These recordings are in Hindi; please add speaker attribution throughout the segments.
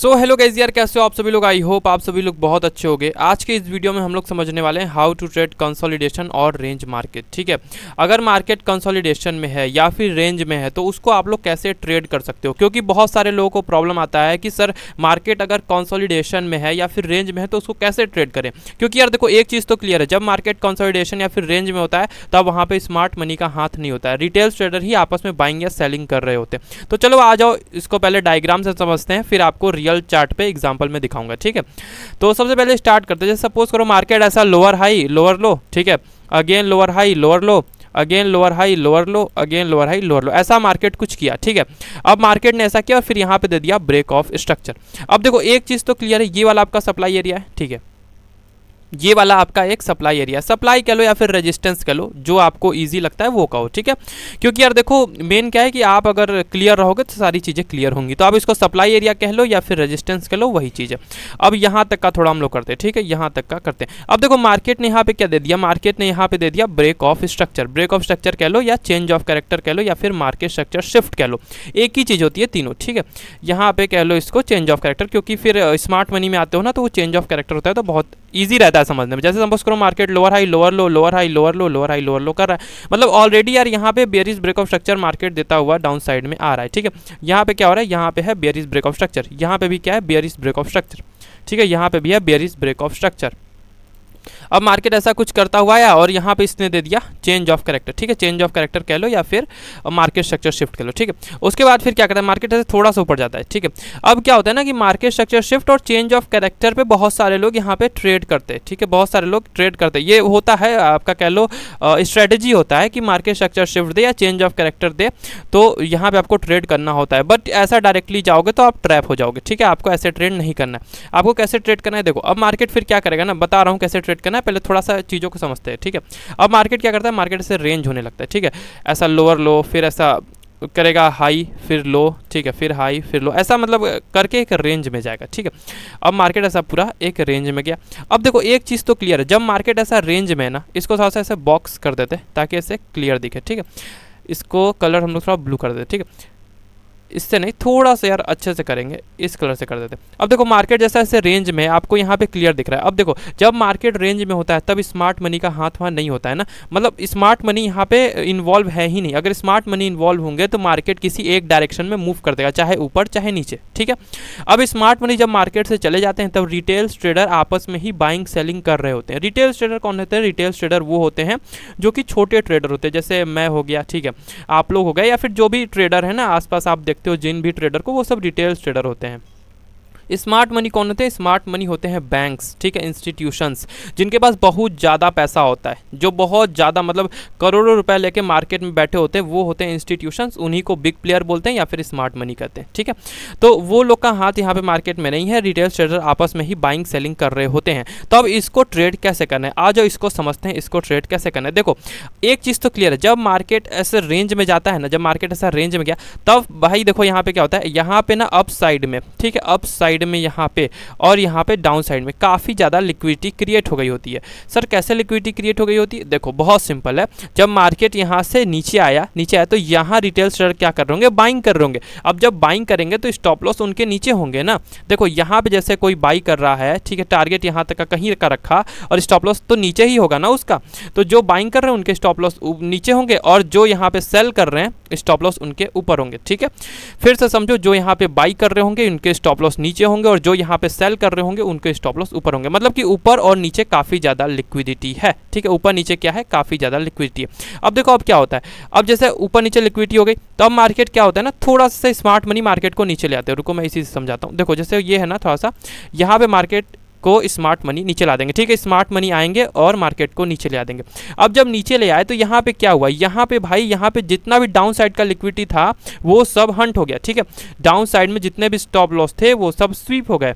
Speaker 1: सो हेलो गाइस यार, कैसे हो आप सभी लोग। आई होप आप सभी लोग बहुत अच्छे होंगे। आज के इस वीडियो में हम लोग समझने वाले हैं हाउ टू ट्रेड कंसोलिडेशन और रेंज मार्केट। ठीक है, अगर मार्केट कंसोलिडेशन में है या फिर रेंज में है तो उसको आप लोग कैसे ट्रेड कर सकते हो, क्योंकि बहुत सारे लोगों को प्रॉब्लम आता है कि सर मार्केट अगर कंसोलिडेशन में है या फिर रेंज में है तो उसको कैसे ट्रेड करें। क्योंकि यार देखो, एक चीज़ तो क्लियर है, जब मार्केट कंसोलिडेशन या फिर रेंज में होता है तब वहाँ पे स्मार्ट मनी का हाथ नहीं होता है, रिटेल ट्रेडर ही आपस में बाइंग या सेलिंग कर रहे होते हैं। तो चलो आ जाओ, इसको पहले डायग्राम से समझते हैं, फिर आपको रियल चार्ट पे एग्जांपल में दिखाऊंगा। ठीक है, तो सबसे पहले स्टार्ट करते हैं। जैसे सपोज करो मार्केट ऐसा लोअर हाई लोअर लो, ठीक है, अगेन लोअर हाई लोअर लो, अगेन लोअर हाई लोअर लो, अगेन लोअर हाई लोअर लो, ऐसा मार्केट कुछ किया। ठीक है, अब मार्केट ने ऐसा किया और फिर यहाँ पे दे दिया ब्रेक ऑफ स्ट्रक्चर। अब देखो एक चीज़ तो क्लियर है, ये वाला आपका सप्लाई एरिया है। ठीक है, ये वाला आपका एक सप्लाई एरिया, सप्लाई कह लो या फिर रेजिस्टेंस कह लो, जो आपको इजी लगता है वो कहो। ठीक है, क्योंकि यार देखो मेन क्या है कि आप अगर क्लियर रहोगे तो सारी चीज़ें क्लियर होंगी। तो आप इसको सप्लाई एरिया कह लो या फिर रेजिस्टेंस कह लो, वही चीज़ है। अब यहाँ तक का थोड़ा हम लोग करते हैं। ठीक है, यहाँ तक का करते हैं। अब देखो मार्केट ने यहाँ पे क्या दे दिया, मार्केट ने यहाँ पे दे दिया break of structure. Break of structure कह लो या चेंज ऑफ कैरेक्टर कह लो या फिर मार्केट स्ट्रक्चर शिफ्ट कह लो, एक ही चीज़ होती है तीनों। ठीक है, यहाँ पे कह लो इसको चेंज ऑफ कैरेक्टर, क्योंकि फिर स्मार्ट मनी में आते हो ना तो वो चेंज ऑफ कैरेक्टर होता है तो बहुत ईजी रहता है समझने में। जैसे सपोज करो market lower high lower low, lower high lower low, lower high lower low कर रहा है, मतलब ऑलरेडी यार यहाँ पे bearish break of structure market देता हुआ डाउन साइड में आ रहा है। ठीक है, यहाँ पे क्या हो रहा है, यहाँ पे है बेयरिश ब्रेक ऑफ स्ट्रक्चर, यहाँ पे भी क्या है बेयरिश ब्रेक ऑफ स्ट्रक्चर। ठीक है, यहाँ पे भी है बेयरिश ब्रेक ऑफ स्ट्रक्चर। अब मार्केट ऐसा कुछ करता हुआ आया और यहाँ पे इसने दे दिया चेंज ऑफ कैरेक्टर। ठीक है, चेंज ऑफ कैरेक्टर कह लो या फिर मार्केट स्ट्रक्चर शिफ्ट कह लो। ठीक है, उसके बाद फिर क्या करता है, मार्केट ऐसे थोड़ा सा ऊपर जाता है। ठीक है, अब क्या होता है ना कि मार्केट स्ट्रक्चर शिफ्ट और चेंज ऑफ कैरेक्टर पे बहुत सारे लोग यहाँ पे ट्रेड करते हैं। ठीक है, बहुत सारे लोग ट्रेड करते हैं, ये होता है आपका कह लो स्ट्रेटेजी होता है कि मार्केट स्ट्रक्चर शिफ्ट दे या चेंज ऑफ कैरेक्टर दे तो यहाँ पे आपको ट्रेड करना होता है। बट ऐसा डायरेक्टली जाओगे तो आप ट्रैप हो जाओगे। ठीक है, आपको ऐसे ट्रेड नहीं करना है। आपको कैसे ट्रेड करना है, देखो अब मार्केट फिर क्या करेगा ना, बता रहा हूँ कैसे ट्रेड करना है, पहले थोड़ा सा चीज़ों को समझते हैं। ठीक है, अब मार्केट क्या करता है, मार्केट से रेंज होने लगता है। ठीक है, ऐसा लोअर लो, फिर ऐसा करेगा हाई फिर लो, ठीक है, फिर हाई फिर लो, ऐसा मतलब करके एक रेंज में जाएगा। ठीक है, अब मार्केट ऐसा पूरा एक रेंज में गया। अब देखो एक चीज़ तो क्लियर है, जब मार्केट ऐसा रेंज में है ना, इसको थोड़ा सा ऐसे बॉक्स कर देते हैं ताकि ऐसे क्लियर दिखे। ठीक है, इसको कलर हम लोग थोड़ा ब्लू कर देते। ठीक है, इससे नहीं, थोड़ा सा यार अच्छे से करेंगे, इस कलर से कर देते हैं। अब देखो मार्केट जैसा ऐसे रेंज में आपको यहाँ पे क्लियर दिख रहा है। अब देखो जब मार्केट रेंज में होता है तब स्मार्ट मनी का हाथ वहाँ नहीं होता है ना, मतलब स्मार्ट मनी यहाँ पे इन्वॉल्व है ही नहीं। अगर स्मार्ट मनी इन्वॉल्व होंगे तो मार्केट किसी एक डायरेक्शन में मूव कर देगा, चाहे ऊपर चाहे नीचे। ठीक है, अब स्मार्ट मनी जब मार्केट से चले जाते हैं तब रिटेल ट्रेडर आपस में ही बाइंग सेलिंग कर रहे होते हैं। रिटेल ट्रेडर कौन होते हैं, रिटेल ट्रेडर वो होते हैं जो कि छोटे ट्रेडर होते हैं, जैसे मैं हो गया, ठीक है, आप लोग हो गए, या फिर जो भी ट्रेडर है ना आसपास आप देखते हो जिन भी ट्रेडर को, वो सब रिटेल ट्रेडर होते हैं। स्मार्ट मनी कौन होते हैं, स्मार्ट मनी होते हैं बैंक्स, ठीक है, इंस्टीट्यूशंस, जिनके पास बहुत ज़्यादा पैसा होता है, जो बहुत ज़्यादा मतलब करोड़ों रुपए लेके मार्केट में बैठे होते हैं, वो होते हैं इंस्टीट्यूशंस। उन्हीं को बिग प्लेयर बोलते हैं या फिर स्मार्ट मनी कहते हैं। ठीक है, तो वो लोग का हाथ यहाँ पे मार्केट में नहीं है, रिटेल ट्रेडर आपस में ही बाइंग सेलिंग कर रहे होते हैं। तो अब इसको ट्रेड कैसे करना है, आ जाओ इसको समझते हैं, इसको ट्रेड कैसे करना है। देखो एक चीज़ तो क्लियर है, जब मार्केट ऐसे रेंज में जाता है ना, जब मार्केट ऐसा रेंज में गया तब भाई देखो यहाँ पे क्या होता है, यहाँ पे ना अप साइड में, ठीक है, अप साइड में यहाँ पे और यहाँ पे डाउन साइड में काफ़ी ज़्यादा लिक्विडिटी क्रिएट हो गई होती है। सर कैसे लिक्विडिटी क्रिएट हो गई होती है, देखो बहुत सिंपल है, जब मार्केट यहाँ से नीचे आया तो यहाँ रिटेल ट्रेडर क्या कर रहे होंगे, बाइंग कर रहे होंगे। अब जब बाइंग करेंगे तो स्टॉप लॉस उनके नीचे होंगे ना। देखो यहाँ पे जैसे कोई बाई कर रहा है, ठीक है, टारगेट यहाँ तक का कहीं का रखा और स्टॉप लॉस तो नीचे ही होगा ना उसका, तो जो बाइंग कर रहे हैं उनके स्टॉप लॉस नीचे होंगे और जो यहाँ पे सेल कर रहे हैं स्टॉप लॉस उनके ऊपर होंगे। ठीक है, फिर से समझो, जो यहाँ पे बाई कर रहे होंगे उनके स्टॉप लॉस नीचे होंगे और जो यहाँ पे सेल कर रहे होंगे उनके स्टॉप लॉस ऊपर होंगे, मतलब कि ऊपर और नीचे काफ़ी ज़्यादा लिक्विडिटी है। ठीक है, ऊपर नीचे क्या है, काफ़ी ज़्यादा लिक्विडिटी है। अब देखो अब क्या होता है, अब जैसे ऊपर नीचे लिक्विडिटी हो गई तो अब मार्केट क्या होता है ना, थोड़ा सा स्मार्ट मनी मार्केट को नीचे ले आते हैं। रुको मैं इसी से समझाता हूँ। देखो जैसे ये है ना, थोड़ा सा यहाँ पे मार्केट को स्मार्ट मनी नीचे ला देंगे। ठीक है, स्मार्ट मनी आएंगे और मार्केट को नीचे ले आ देंगे। अब जब नीचे ले आए तो यहाँ पे क्या हुआ, यहाँ पे भाई यहाँ पे जितना भी डाउन साइड का लिक्विडिटी था वो सब हंट हो गया। ठीक है, डाउन साइड में जितने भी स्टॉप लॉस थे वो सब स्वीप हो गए।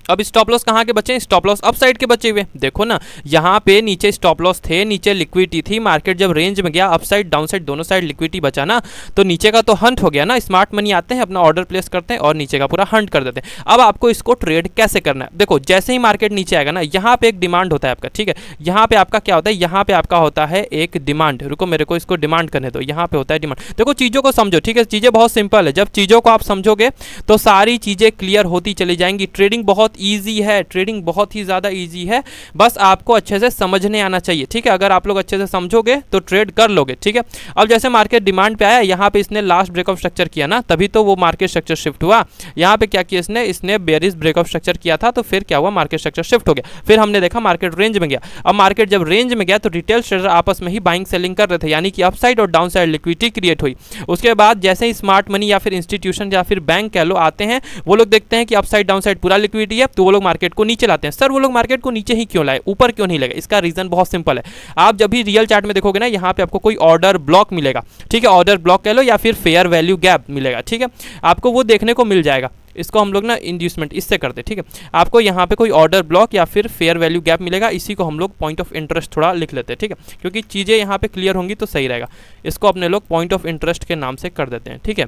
Speaker 1: अब स्टॉप लॉस कहाँ के बचे? स्टॉप लॉस अप साइड के बचे हुए। देखो ना, यहाँ पे नीचे स्टॉप लॉस थे, नीचे लिक्विडिटी थी, मार्केट जब रेंज में गया अप साइड डाउन साइड दोनों साइड लिक्विडिटी बचा ना, तो नीचे का तो हंट हो गया ना। स्मार्ट मनी आते हैं, अपना ऑर्डर प्लेस करते हैं और नीचे का पूरा हंट कर देते हैं। अब आपको इसको ट्रेड कैसे करना है? देखो, जैसे ही मार्केट नीचे आएगा ना, यहाँ पे एक डिमांड होता है आपका, ठीक है। यहाँ पे आपका क्या होता है? यहाँ पे आपका होता है एक डिमांड। रुको, मेरे को इसको डिमांड करने दो। यहाँ पे होता है डिमांड। देखो, चीज़ों को समझो, ठीक है। चीज़ें बहुत सिंपल है। जब चीज़ों को आप समझोगे तो सारी चीज़ें क्लियर होती चली जाएंगी। ट्रेडिंग बहुत ईजी है, ट्रेडिंग बहुत ही ज़्यादा ईजी है, बस आपको अच्छे से समझने आना चाहिए, ठीक है। अगर आप लोग अच्छे से समझोगे तो ट्रेड कर लोगे, ठीक है। अब जैसे मार्केट डिमांड पे आया, यहाँ पे इसने लास्ट ब्रेकआउट स्ट्रक्चर किया ना, तभी तो वो मार्केट स्ट्रक्चर शिफ्ट हुआ। यहाँ पे क्या किया इसने बेरिश ब्रेकआउट स्ट्रक्चर किया था, तो फिर क्या हुआ? मार्केट स्ट्रक्चर शिफ्ट हो गया। फिर हमने देखा मार्केट रेंज में गया। अब मार्केट जब रेंज में गया तो रिटेल ट्रेडर आपस में ही बाइंग सेलिंग कर रहे थे, यानी कि अप साइड और डाउन साइड लिक्विडिटी क्रिएट हुई। उसके बाद जैसे ही स्मार्ट मनी या फिर इंस्टीट्यूशन या फिर बैंक कह लो आते हैं, वो लोग देखते हैं कि अप साइड डाउन साइड पूरा लिक्विडिटी है, तो वो लोग मार्केट को नीचे लाते हैं। सर, वो लोग मार्केट को नीचे ही क्यों लाए, ऊपर क्यों नहीं लगे? इसका रीजन बहुत सिंपल है। आप जब भी रियल चार्ट में देखोगे ना, यहाँ पे आपको कोई ऑर्डर ब्लॉक मिलेगा, ठीक है। ऑर्डर ब्लॉक कह लो या फिर फेयर वैल्यू गैप मिलेगा, ठीक है। आपको वो देखने को मिल जाएगा। इसको हम लोग ना इंड्यूसमेंट इससे करते हैं, ठीक है। आपको यहाँ पे कोई ऑर्डर ब्लॉक या फिर फेयर वैल्यू गैप मिलेगा, इसी को हम लोग पॉइंट ऑफ इंटरेस्ट थोड़ा लिख लेते हैं, ठीक है। क्योंकि चीज़ें यहाँ पे क्लियर होंगी तो सही रहेगा। इसको अपने लोग पॉइंट ऑफ इंटरेस्ट के नाम से कर देते हैं, ठीक है।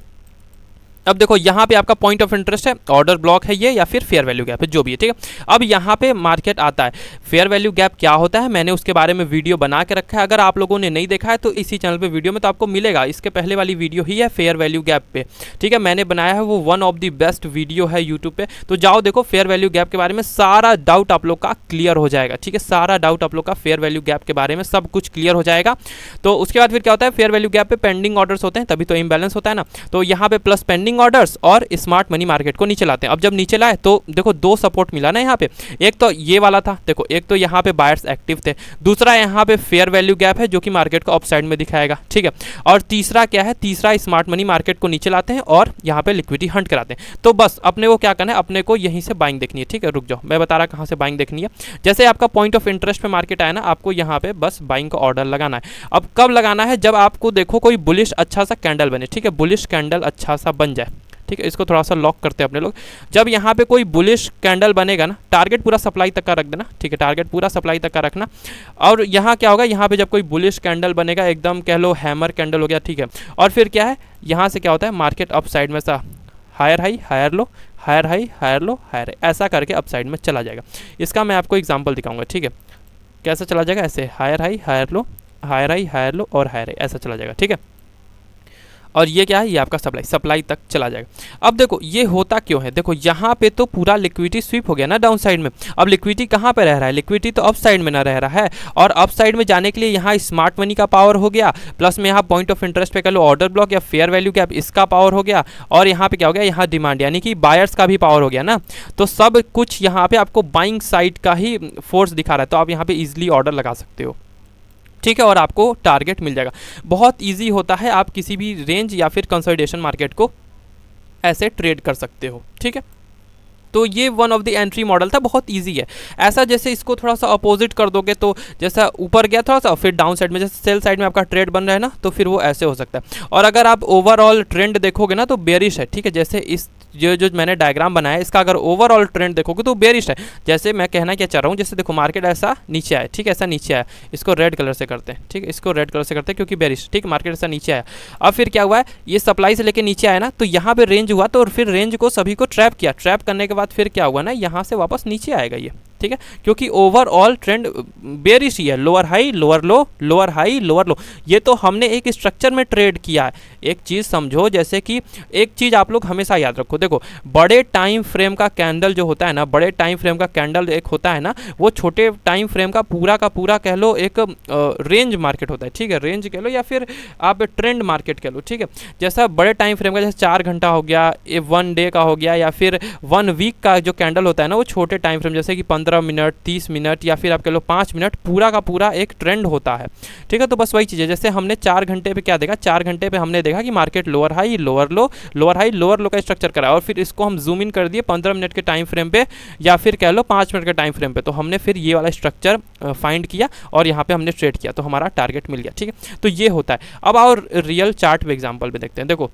Speaker 1: अब देखो, यहाँ पे आपका पॉइंट ऑफ इंटरेस्ट है, ऑर्डर ब्लॉक है ये, या फिर फेयर वैल्यू गैप है, जो भी है, ठीक है। अब यहाँ पे मार्केट आता है। फेयर वैल्यू गैप क्या होता है, मैंने उसके बारे में वीडियो बना के रखा है। अगर आप लोगों ने नहीं देखा है तो इसी चैनल पे वीडियो में तो आपको मिलेगा। इसके पहले वाली वीडियो ही है फेयर वैल्यू गैप पे, ठीक है। मैंने बनाया है, वो one of the best video है यूट्यूब पे, तो जाओ देखो। फेयर वैल्यू गैप के बारे में सारा डाउट आप लोग का क्लियर हो जाएगा, ठीक है। सारा डाउट आप लोग का फेयर वैल्यू गैप के बारे में सब कुछ क्लियर हो जाएगा। तो उसके बाद फिर क्या होता है, फेयर वैल्यू गैप पे पेंडिंग ऑर्डर्स होते हैं, तभी तो इम्बैलेंस होता है ना। तो यहाँ पे प्लस पेंडिंग ऑर्डर्स और स्मार्ट मनी मार्केट को नीचे लाते हैं। अब जब नीचे लाए तो देखो, दो सपोर्ट मिला ना यहाँ पे। एक तो ये वाला था, देखो, एक तो यहाँ पे बायर्स एक्टिव थे, दूसरा यहाँ पे फेयर वैल्यू गैप है जो कि मार्केट को अप साइड में दिखाएगा, ठीक है। और तीसरा क्या है? तीसरा स्मार्ट मनी मार्केट को नीचे लाते हैं और यहाँ पे लिक्विडिटी हंट कराते हैं। तो बस अपने को क्या करना है, अपने को यहीं से बाइंग देखनी है, ठीक है। रुक जाओ, मैं बता रहा कहाँ से बाइंग देखनी है। जैसे आपका पॉइंट ऑफ इंटरेस्ट पे मार्केट आया ना, आपको यहाँ पे बस बाइंग का ऑर्डर लगाना है। अब कब लगाना है? जब आपको देखो कोई बुलिश अच्छा सा कैंडल बने, ठीक है। बुलिश कैंडल अच्छा सा बन जाए, ठीक है। इसको थोड़ा सा लॉक करते हैं अपने लोग। जब यहाँ पे कोई बुलिश कैंडल बनेगा ना, टारगेट पूरा सप्लाई तक का रख देना, ठीक है। टारगेट पूरा सप्लाई तक का रखना। और यहाँ क्या होगा, यहाँ पे जब कोई बुलिश कैंडल बनेगा, एकदम कह लो हैमर कैंडल हो गया, ठीक है। और फिर क्या है, यहाँ से क्या होता है, मार्केट अप साइड में सा higher high higher low, higher high higher low, higher high, ऐसा करके अप साइड में चला जाएगा। इसका मैं आपको एग्जाम्पल दिखाऊंगा, ठीक है। कैसा चला जाएगा? ऐसे higher high higher low, higher high higher low और हायर हाई, ऐसा चला जाएगा, ठीक है। और ये क्या है, ये आपका सप्लाई तक चला जाएगा। अब देखो, ये होता क्यों है? देखो, यहाँ पे तो पूरा लिक्विडिटी स्वीप हो गया ना डाउन साइड में। अब लिक्विडिटी कहाँ पे रह रहा है? लिक्विडिटी तो अप साइड में ना रह रहा है। और अप साइड में जाने के लिए यहाँ स्मार्ट मनी का पावर हो गया, प्लस में यहाँ पॉइंट ऑफ इंटरेस्ट पे कर लो ऑर्डर ब्लॉक या फेयर वैल्यू गैप, इसका पावर हो गया। और यहाँ पे क्या हो गया, यहाँ डिमांड यानी कि बायर्स का भी पावर हो गया ना। तो सब कुछ यहाँ पे आपको बाइंग साइड का ही फोर्स दिखा रहा है, तो आप यहाँ पे इजिली ऑर्डर लगा सकते हो, ठीक है। और आपको टारगेट मिल जाएगा। बहुत इजी होता है, आप किसी भी रेंज या फिर कंसोलिडेशन मार्केट को ऐसे ट्रेड कर सकते हो, ठीक है। तो ये one of the entry model था, बहुत इजी है। ऐसा जैसे इसको थोड़ा सा अपोजिट कर दोगे तो जैसा ऊपर गया थोड़ा सा, फिर डाउन साइड में जैसे सेल साइड में आपका ट्रेड बन रहा है ना, तो फिर वो ऐसे हो सकता है। और अगर आप ओवरऑल ट्रेंड देखोगे ना तो बेरिश है, ठीक है। जैसे इस जो मैंने डायग्राम बनाया है, इसका अगर ओवरऑल ट्रेंड देखोगे तो बेरिश है। जैसे मैं कहना क्या चाह रहा हूँ, जैसे देखो मार्केट ऐसा नीचे आया, ठीक है, ऐसा नीचे आया। इसको रेड कलर से करते हैं, ठीक है। इसको रेड कलर से करते हैं क्योंकि बेरिश, ठीक। मार्केट ऐसा नीचे आया। अब फिर क्या हुआ है, ये सप्लाई से लेके नीचे आया ना, तो यहाँ पे रेंज हुआ, तो फिर रेंज को सभी को ट्रैप किया। ट्रैप करने के बाद फिर क्या हुआ ना, यहाँ से वापस नीचे आएगा ये, ठीक है। क्योंकि ओवरऑल ट्रेंड बेरिश ही है, lower high lower low, lower high lower लो। ये तो हमने एक स्ट्रक्चर में ट्रेड किया है। एक चीज़ समझो, जैसे कि एक चीज़ आप लोग हमेशा याद रखो, देखो बड़े टाइम फ्रेम का कैंडल जो होता है ना, बड़े टाइम फ्रेम का कैंडल एक होता है ना, वो छोटे टाइम फ्रेम का पूरा कह लो एक रेंज मार्केट होता है, ठीक है। रेंज कह लो या फिर आप ट्रेंड मार्केट कह लो, ठीक है। जैसा बड़े टाइम फ्रेम का, जैसे 4 घंटा हो गया, 1 डे का हो गया, या फिर 1 वीक का जो कैंडल होता है ना, वो छोटे टाइम फ्रेम जैसे कि 15 मिनट, 30 मिनट या फिर आप कह लो 5 मिनट, पूरा का पूरा एक ट्रेंड होता है, ठीक है। तो बस वही चीज़ है। जैसे हमने 4 घंटे पे क्या देखा, 4 घंटे पे हमने देखा कि market lower high lower low, lower high lower लो का स्ट्रक्चर करा, और फिर इसको हम जूम इन कर दिए 15 मिनट के टाइम फ्रेम पे या फिर कह लो 5 मिनट के टाइम फ्रेम पे। तो हमने फिर ये वाला स्ट्रक्चर फाइंड किया और यहाँ पे हमने ट्रेड किया, तो हमारा टारगेट मिल गया, ठीक है। तो ये होता है। अब और रियल चार्ट पे एग्जाम्पल पे देखते हैं। देखो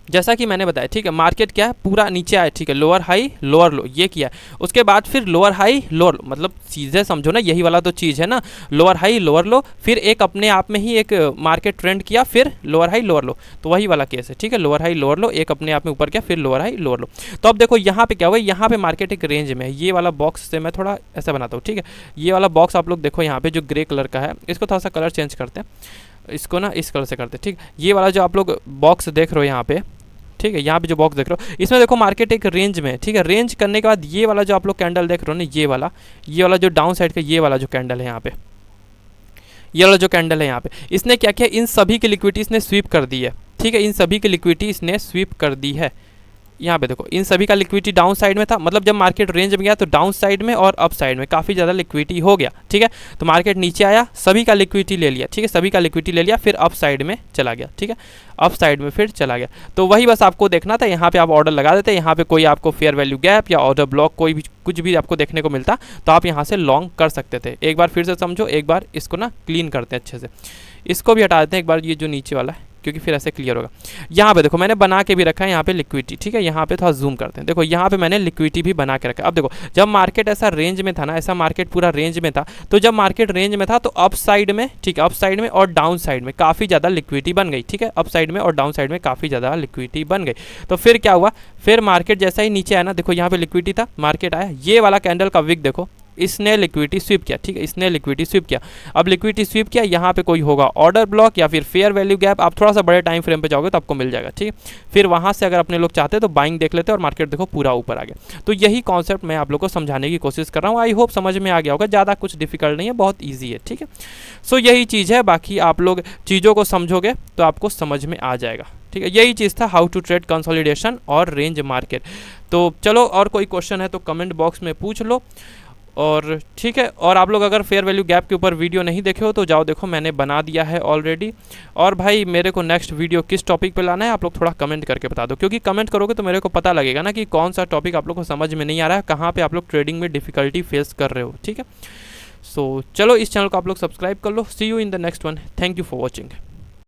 Speaker 1: जैसा कि मैंने बताया, ठीक है, मार्केट क्या है, पूरा नीचे आया, ठीक है, लोअर हाई लोअर लो ये किया है, उसके बाद फिर लोअर हाई लोअर लो, मतलब चीज़ें समझो ना, यही वाला तो चीज़ है ना, लोअर हाई लोअर लो, फिर एक अपने आप में ही एक मार्केट ट्रेंड किया, फिर लोअर हाई लोअर लो, तो वही वाला केस है, ठीक है, लोअर हाई लोअर लो, एक अपने आप में ऊपर किया, फिर लोअर हाई लोअर लो। तो अब देखो यहाँ पे क्या हुआ, यहाँ पे मार्केट एक रेंज में है, ये वाला बॉक्स से मैं थोड़ा ऐसा बनाता हूँ, ठीक है, ये वाला बॉक्स आप लोग देखो यहाँ पे जो ग्रे कलर का है, इसको थोड़ा सा कलर चेंज करते हैं, इसको ना इस कलर से करते हैं, ठीक, ये वाला जो आप लोग बॉक्स देख रहे हो यहाँ पे, ठीक है, यहाँ पे जो बॉक्स देख रहे हो, इसमें देखो मार्केट एक रेंज में है, ठीक है, रेंज करने के बाद ये वाला जो आप लोग कैंडल देख रहे हो ना, ये वाला जो डाउन साइड का ये वाला जो कैंडल है यहाँ पे, ये वाला जो कैंडल है यहाँ पे, इसने क्या किया, इन सभी की लिक्विडिटी इसने स्वीप कर दी है, ठीक है, इन सभी की लिक्विडिटी इसने स्वीप कर दी है। यहाँ पे देखो इन सभी का लिक्विडिटी डाउन साइड में था, मतलब जब मार्केट रेंज में गया तो डाउन साइड में और अप साइड में काफ़ी ज़्यादा लिक्विडिटी हो गया, ठीक है, तो मार्केट नीचे आया, सभी का लिक्विडिटी ले लिया, ठीक है, सभी का लिक्विडिटी ले लिया, फिर अप साइड में चला गया, ठीक है, अप साइड में फिर चला गया। तो वही बस आपको देखना था, यहाँ पे आप ऑर्डर लगा देते, यहाँ पे कोई आपको फेयर वैल्यू गैप या ऑर्डर ब्लॉक कोई भी कुछ भी आपको देखने को मिलता तो आप यहाँ से लॉन्ग कर सकते थे। एक बार फिर से समझो, एक बार इसको ना क्लीन करते हैं अच्छे से, इसको भी हटा देते हैं एक बार, ये जो नीचे वाला है, क्योंकि फिर ऐसे क्लियर होगा। यहाँ पे देखो मैंने बना के भी रखा है यहाँ पे लिक्विडिटी, ठीक है, यहाँ पे थोड़ा जूम करते हैं, देखो यहाँ पे मैंने लिक्विडिटी भी बना के रखा है। अब देखो जब मार्केट ऐसा रेंज में था ना, ऐसा मार्केट पूरा रेंज में था, तो जब मार्केट रेंज में था तो अप साइड में, ठीक है, अप साइड में और डाउन साइड में काफ़ी ज़्यादा लिक्विडिटी बन गई, ठीक है, अप साइड में और डाउन साइड में काफ़ी ज़्यादा लिक्विडिटी बन गई। तो फिर क्या हुआ, फिर मार्केट जैसा ही नीचे आया ना, देखो यहाँ पे लिक्विडिटी था, मार्केट आया, ये वाला कैंडल का विक देखो, इसने लिक्विडिटी स्वीप किया, ठीक है, इसने लिक्विडिटी स्वीप किया। अब लिक्विडिटी स्वीप किया, यहाँ पे कोई होगा ऑर्डर ब्लॉक या फिर फेयर वैल्यू गैप, आप थोड़ा सा बड़े टाइम फ्रेम पे जाओगे तो आपको मिल जाएगा, ठीक है, फिर वहाँ से अगर अपने लोग चाहते तो बाइंग देख लेते और मार्केट देखो पूरा ऊपर आ गया। तो यही कॉन्सेप्ट मैं आप लोग को समझाने की कोशिश कर रहा हूँ, आई होप समझ में आ गया होगा, ज़्यादा कुछ डिफिकल्ट नहीं है, बहुत ईजी है, ठीक है। सो यही चीज़ है, बाकी आप लोग चीज़ों को समझोगे तो आपको समझ में आ जाएगा, ठीक है, यही चीज़ था हाउ टू ट्रेड कंसोलिडेशन और रेंज मार्केट। तो चलो और कोई क्वेश्चन है तो कमेंट बॉक्स में पूछ लो, और ठीक है, और आप लोग अगर फेयर वैल्यू गैप के ऊपर वीडियो नहीं देखे हो तो जाओ देखो, मैंने बना दिया है ऑलरेडी। और भाई मेरे को नेक्स्ट वीडियो किस टॉपिक पे लाना है आप लोग थोड़ा कमेंट करके बता दो, क्योंकि कमेंट करोगे तो मेरे को पता लगेगा ना कि कौन सा टॉपिक आप लोग को समझ में नहीं आ रहा है, कहाँ पे आप लोग ट्रेडिंग में डिफिकल्टी फेस कर रहे हो, ठीक है। सो चलो इस चैनल को आप लोग सब्सक्राइब कर लो। See you in the next one, thank you for watching.